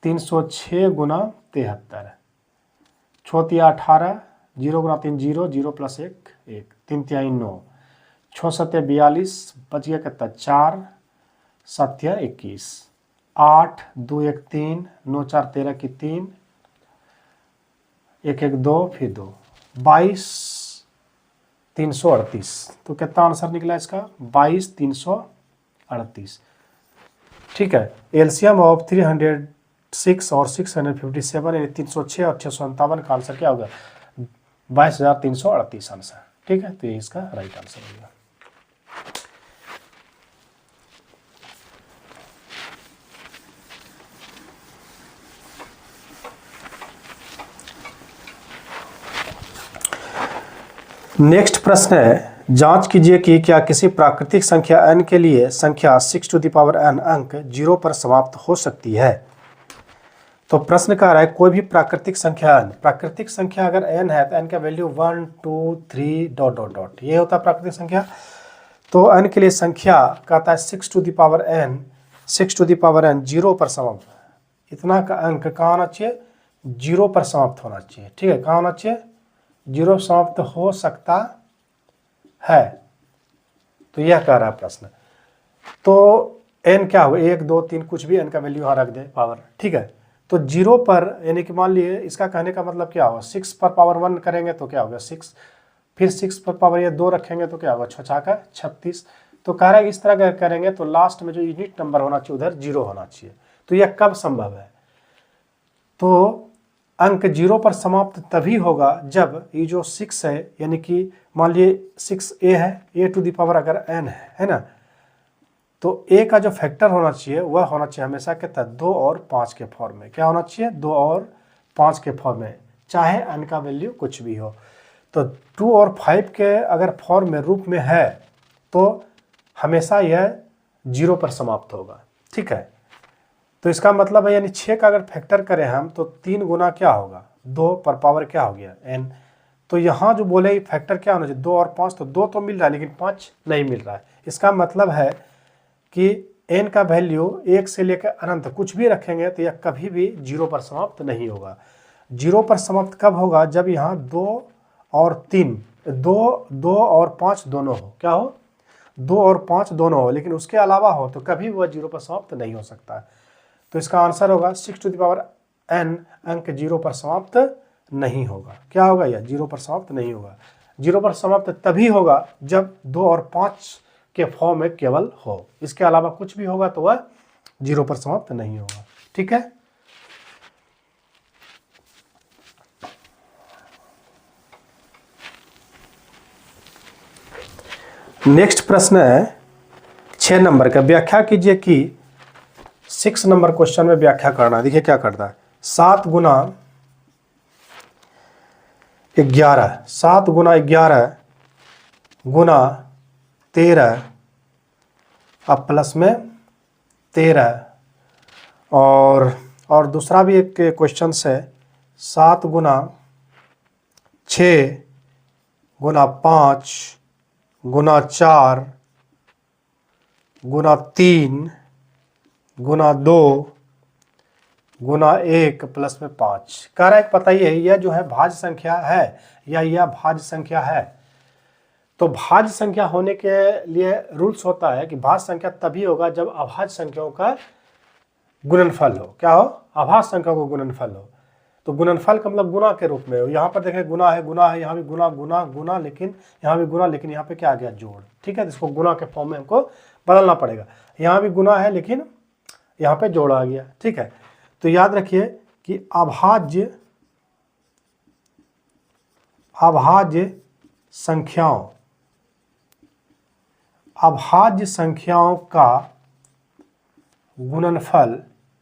306 गुना 73, छोतिया 18, 0 गुना 3 0, 0 प्लस 1 1, 3 तिहाई 9, 6 सत्या 42, बच गया कितना 4 सत्या 21, 8 2 1 3, 9 4 13 की 3, 1 1 2 फिर 2, 22 338। तो कितना आंसर निकला इसका 22 338। ठीक है, एलसीएम ऑफ 306 और 657 यानी 306 और 657 का आंसर क्या होगा 22,338 आंसर। ठीक है, तो ये इसका राइट आंसर होगा। नेक्स्ट प्रश्न है, जांच कीजिए कि क्या किसी प्राकृतिक संख्या n के लिए संख्या 6 टू द पावर n अंक 0 पर समाप्त हो सकती है। तो प्रश्न कह रहा है कोई भी प्राकृतिक संख्या n, प्राकृतिक संख्या अगर n है तो n का वैल्यू 1 2 3 डॉट डॉट डॉट ये होता है प्राकृतिक संख्या। तो n के लिए संख्या कहता है 6 to the power n, 6 to the power n 0 पर समाप्त, इतना का अंक कहाँ आना चाहिए 0 पर समाप्त होना चाहिए। ठीक है, कहाँ होना चाहिए 0 समाप्त हो सकता है। तो यह कह रहा है प्रश्न। तो n क्या हो 1 2 3 कुछ भी n का वैल्यू यहाँ रख दे पावर। ठीक है, तो 0 पर यानी कि मान लिए इसका कहने का मतलब क्या होगा 6 पर पावर 1 करेंगे तो क्या होगा 6, फिर 6 पर पावर ये 2 रखेंगे तो क्या होगा 6 का 36। तो कह रहा है इस तरह करेंगे तो लास्ट में जो यूनिट नंबर होना चाहिए उधर 0 होना चाहिए। तो यह कब संभव है, तो अंक 0 पर समाप्त तभी होगा जब ये जो 6 है यानी कि मान लिए 6a है, a टू द पावर अगर n है ना, तो a का जो फैक्टर होना चाहिए वह होना चाहिए हमेशा कितना 2 और 5 के फॉर्म में। क्या होना चाहिए 2 और 5 के फॉर्म में, चाहे n का वैल्यू कुछ भी हो। तो 2 और 5 के अगर फॉर्म में रूप में है तो हमेशा यह 0 पर समाप्त होगा। ठीक है, तो इसका मतलब है यानी 6 का अगर फैक्टर करें हम तो 3 गुना क्या होगा 2 पर पावर क्या हो गया n। तो यहाँ जो बोले फैक्टर क्या होना चाहिए 2 और 5, तो 2 तो मिल रहा है लेकिन 5 नहीं मिल रहा है। इसका मतलब है कि n का वैल्यू 1 से लेकर अनंत कुछ भी रखेंगे तो यह कभी भी 0 पर समाप्त नहीं होगा। 0 पर समाप्त कब होगा जब यहाँ 2 और 3 2 और 5 दोनों हो, क्या हो 2 और 5 दोनों हो, लेकिन उसके अलावा हो तो कभी वह 0 पर समाप्त नहीं हो सकता है। तो इसका आंसर होगा 6 टू द पावर n अंक 0 पर समाप्त नहीं होगा। क्या होगा यह 0 पर समाप्त नहीं होगा। 0 पर समाप्त तभी होगा जब 2 और 5 के फॉर्म में केवल हो, इसके अलावा कुछ भी होगा तो वह 0 पर समाप्त नहीं होगा। ठीक है, नेक्स्ट प्रश्न है 6 नंबर का, व्याख्या कीजिए कि 6 नंबर क्वेश्चन में व्याख्या करना। देखिए क्या करता है 7 गुना 11, 7 गुना 11 गुना 13 अब प्लस में 13, और दूसरा भी एक क्वेश्चन है 7 गुना 6 गुना 5 गुना 4 गुना 3 गुना 2 गुना 1 प्लस में 5। कह रहा है बताइए यह जो है भाज्य संख्या है या यह भाज्य संख्या है। तो भाज्य संख्या होने के लिए रूल्स होता है कि भाज्य संख्या तभी होगा जब अभाज्य संख्याओं का गुणनफल हो। क्या हो अभाज्य संख्याओं का गुणनफल हो। तो गुणनफल का मतलब गुना के रूप में हो। यहाँ पर देखें गुना है, यहाँ भी गुना गुना गुना, लेकिन यहाँ भी गुना, लेकिन यहाँ पे क्या आ गया जोड़। ठीक है, इसको गुना के फॉर्म में हमको बदलना पड़ेगा। यहाँ भी गुना है लेकिन यहाँ पे जोड़ आ गया। ठीक है, तो याद रखिए कि अभाज्य संख्याओं का गुणनफल हमेशा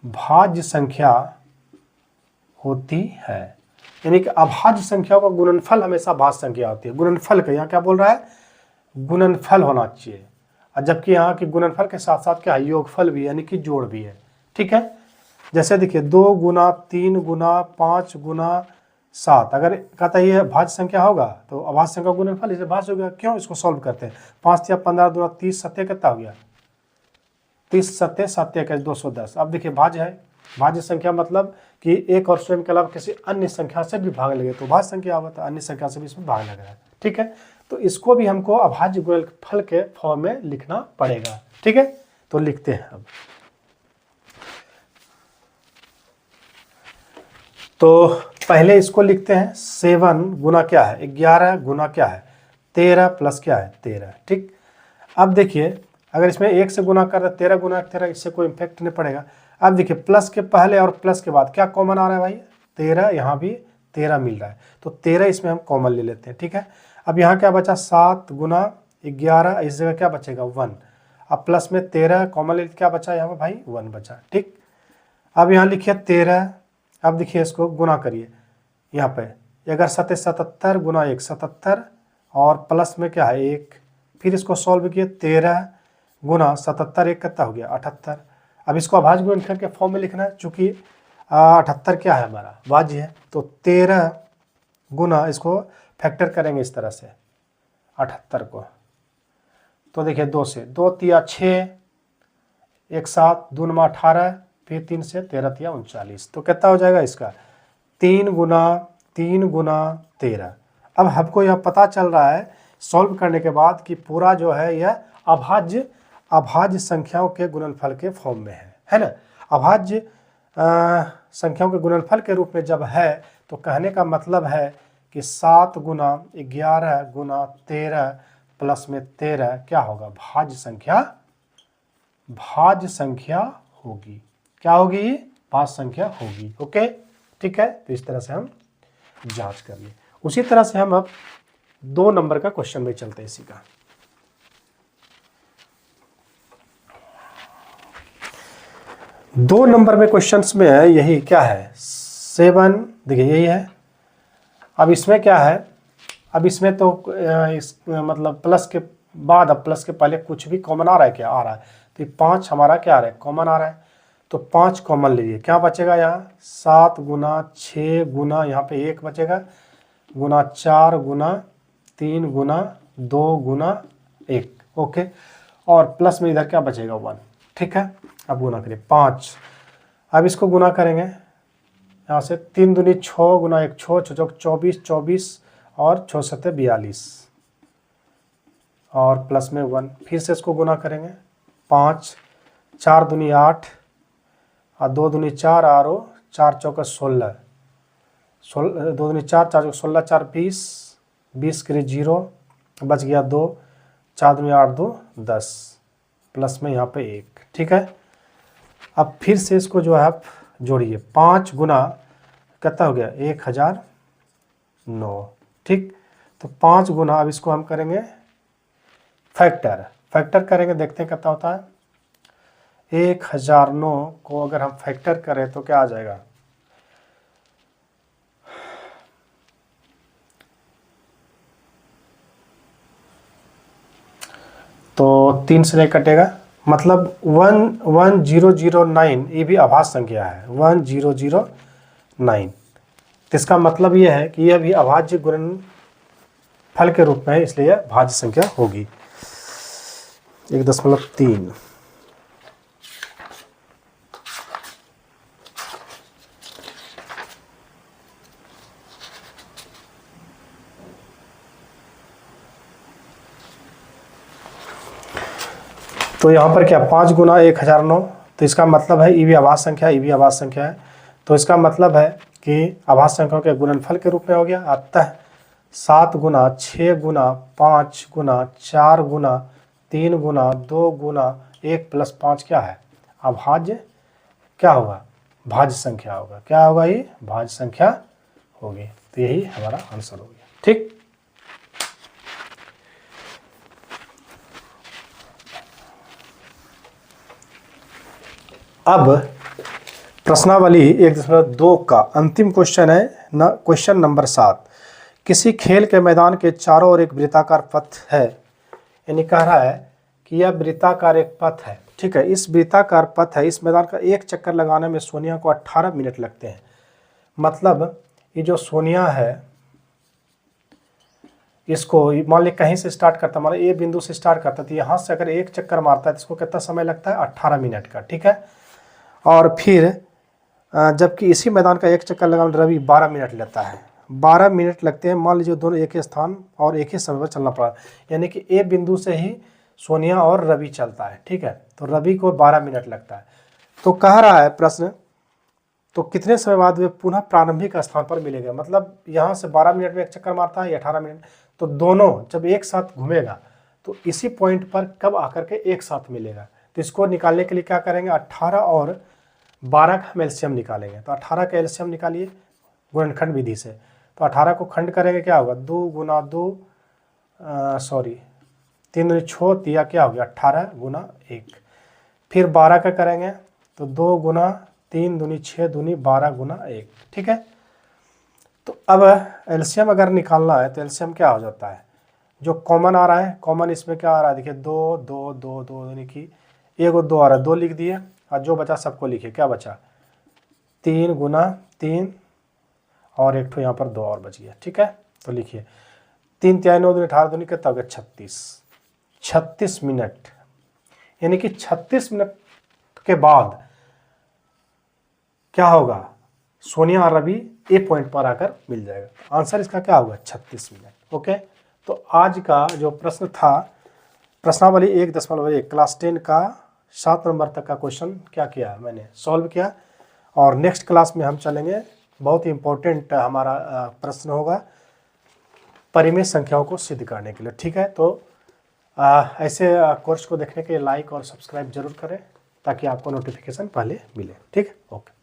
भाज्य संख्या होती है। यानी कि अभाज्य संख्याओं का गुणनफल हमेशा भाज्य संख्या होती है। गुणनफल का यहाँ क्या बोल रहा है गुणनफल होना चाहिए, और जबकि यहाँ की गुणनफल के साथ साथ क्या है, योगफल भी यानी कि जोड़ भी है। ठीक है, जैसे देखिए 2 गुना 3 गुना 5 गुना 7, अगर कहता है ये भाज्य संख्या होगा तो अभाज्य संख्या गुणनफल इसे भाज्य हो गया। क्यों, इसको सॉल्व करते हैं। 5 या 15 दूना 30 सत्य कितना हो गया, 30 सत्य 7 का 210। अब देखिए भाज्य है, भाज्य संख्या मतलब कि एक और स्वयं के अलावा किसी अन्य संख्या से भी भाग लगे तो भाज्य संख्या होगा, तो अन्य संख्या से भी इसमें भाग लग रहा है। ठीक है, तो इसको भी हमको अभाज्य गुणनफल के फॉर्म में लिखना पड़ेगा। ठीक है, तो लिखते हैं अब। तो पहले इसको लिखते हैं 7 गुना क्या है 11 गुना क्या है 13 प्लस क्या है 13। ठीक, अब देखिए अगर इसमें 1 से गुना कर रहे 13 गुना 13, इससे कोई इम्पैक्ट नहीं पड़ेगा। अब देखिए प्लस के पहले और प्लस के बाद क्या कॉमन आ रहा है भाई, 13, यहाँ भी 13 मिल रहा है, तो 13 इसमें हम कॉमन ले लेते हैं। ठीक है, अब यहाँ क्या बचा 7 गुना 11, इस जगह क्या बचेगा 1। अब प्लस में 13 कॉमन ले, क्या बचा यहाँ पर भाई 1 बचा। ठीक, अब यहाँ लिखिए 13, अब देखिए इसको गुना करिए यहाँ पे, अगर 77 गुना 1 77, और प्लस में क्या है 1, फिर इसको सॉल्व किए 13 गुना 77 1 कितना हो गया 78। अब इसको अभाज्य गुणनफल के फॉर्म में लिखना है, चूँकि 78 क्या है हमारा भाज्य है, तो 13 गुना इसको फैक्टर करेंगे इस तरह से 78 को, तो देखिए 2 से 2 तिया 6, 1 7 2 नमा 18, फिर 3 से 13 तिया 39, तो कितना हो जाएगा इसका 3 गुना 13। अब हमको यह पता चल रहा है सॉल्व करने के बाद कि पूरा जो है यह अभाज्य संख्याओं के गुणनफल के फॉर्म में है ना। अभाज्य संख्याओं के गुणनफल के रूप में जब है तो कहने का मतलब है कि 7 गुना 11 गुना 13 प्लस में 13 क्या होगा, भाज्य संख्या होगी। क्या होगी, भाज्य संख्या होगी। ओके, ठीक है, तो इस तरह से हम जांच कर लिए। उसी तरह से हम अब 2 नंबर का क्वेश्चन में चलते हैं इसी का। 2 नंबर में क्वेश्चंस में है यही क्या है 7, देखिए यही है। अब इसमें क्या है, अब इसमें तो मतलब प्लस के बाद, अब प्लस के पहले कुछ भी कॉमन आ रहा है, क्या आ रहा है, तो 5 हमारा क्या आ रहा है कॉमन आ रहा है, तो 5 कॉमन लीजिए, क्या बचेगा यहाँ 7 गुना 6 गुना यहाँ पे 1 बचेगा, गुना 4 गुना 3 गुना 2 गुना 1। ओके, और प्लस में इधर क्या बचेगा 1। ठीक है, अब गुना करिए 5, अब इसको गुना करेंगे यहाँ से 3 दूनी 6 गुना 1 6 6 24 24 और 6 7 42, और प्लस में 1, फिर से इसको गुना करेंगे 5 4 दूनी 8 और 2 दूनी 4 और 4 चौका 16, 2 दूनी 4 4 चौका 16 4 20 20 के लिए 0 बच गया 2, 4 दूनी 8 2 10, प्लस में यहाँ पे 1। ठीक है, अब फिर से इसको जो है आप जोड़िए 5 गुना कितना हो गया 1009। ठीक, तो 5 गुना, अब इसको हम करेंगे फैक्टर करेंगे, देखते हैं कितना होता है। 1009 को अगर हम फैक्टर करें तो क्या आ जाएगा, तो 3 से नहीं कटेगा, मतलब 1009 ये भी अभाज्य संख्या है 1009। तो इसका मतलब ये है कि यह भी अभाज्य गुणनफल के रूप में है, इसलिए यह भाज्य संख्या होगी 1.3। तो यहाँ पर क्या 5 गुना 1009, तो इसका मतलब है ये भी अभाज्य संख्या है, ये भी अभाज्य संख्या है, तो इसका मतलब है कि अभाज्य संख्याओं के गुणनफल के रूप में हो गया। अतः 7 गुना 6 गुना 5 गुना 4 गुना 3 गुना 2 गुना 1 प्लस 5 क्या है अभाज्य, क्या होगा भाज्य संख्या होगा। क्या होगा, ये भाज्य संख्या होगी। तो यही हमारा आंसर हो गया। ठीक, अब प्रश्नावली 1.2 का अंतिम क्वेश्चन है न, क्वेश्चन नंबर 7। किसी खेल के मैदान के चारों ओर एक वृत्ताकार पथ है, यानी कह रहा है कि यह वृत्ताकार एक पथ है, ठीक है। इस वृत्ताकार पथ है, इस मैदान का एक चक्कर लगाने में सोनिया को 18 मिनट लगते हैं। मतलब ये जो सोनिया है इसको मान लीजिए कहीं से स्टार्ट करता, मान लीजिए ए बिंदु से स्टार्ट करता, तो यहाँ से अगर एक चक्कर मारता है तो इसको कितना समय लगता है, 18 मिनट का, ठीक है। और फिर जबकि इसी मैदान का एक चक्कर लगाने रवि 12 मिनट लेता है, 12 मिनट लगते हैं। मान लीजिए दोनों एक ही स्थान और एक ही समय पर चलना पड़ा, यानी कि ए बिंदु से ही सोनिया और रवि चलता है, ठीक है। तो रवि को 12 मिनट लगता है। तो कह रहा है प्रश्न, तो कितने समय बाद वे पुनः प्रारंभिक स्थान पर मिलेंगे। मतलब यहाँ से 12 मिनट में एक चक्कर मारता है, 18 मिनट, तो दोनों जब एक साथ घूमेगा तो इसी पॉइंट पर कब आकर के एक साथ मिलेगा। तो इसको निकालने के लिए क्या करेंगे, 18 और 12 का हम एलसीएम निकालेंगे। तो 18 का एलसीएम निकालिए गुणनखंड विधि से। तो 18 को खंड करेंगे, क्या होगा, 2 गुना 2 3 दूनी 6 दिया, क्या हो गया 18 गुना 1। फिर 12 का करेंगे तो 2 गुना 3 दूनी 6 दूनी 12 गुना 1, ठीक है। तो अब एलसीएम अगर निकालना है तो एलसीएम क्या हो जाता है, जो कॉमन आ रहा है, कॉमन इसमें क्या आ रहा है, देखिए 2 2 2 2 यानी कि एगो 2 आ रहा है, 2 लिख दिए, और जो बचा सबको लिखिए, क्या बचा 3 गुना 3 और एक ठो यहाँ पर 2 और बच गया, ठीक है। तो लिखिए 3 3 9 दूनी 18 दूनी कितना हो गया 36 मिनट, यानी कि 36 मिनट के बाद क्या होगा, सोनिया और रवि ए पॉइंट पर आकर मिल जाएगा। आंसर इसका क्या होगा 36 मिनट। ओके, तो आज का जो प्रश्न था, प्रश्नावली 1.1 क्लास 10 का 7 नंबर तक का क्वेश्चन क्या किया मैंने, सॉल्व किया। और नेक्स्ट क्लास में हम चलेंगे, बहुत ही इंपॉर्टेंट हमारा प्रश्न होगा परिमेय संख्याओं को सिद्ध करने के लिए, ठीक है। तो ऐसे कोर्स को देखने के लिए लाइक और सब्सक्राइब जरूर करें ताकि आपको नोटिफिकेशन पहले मिले, ठीक है। ओके।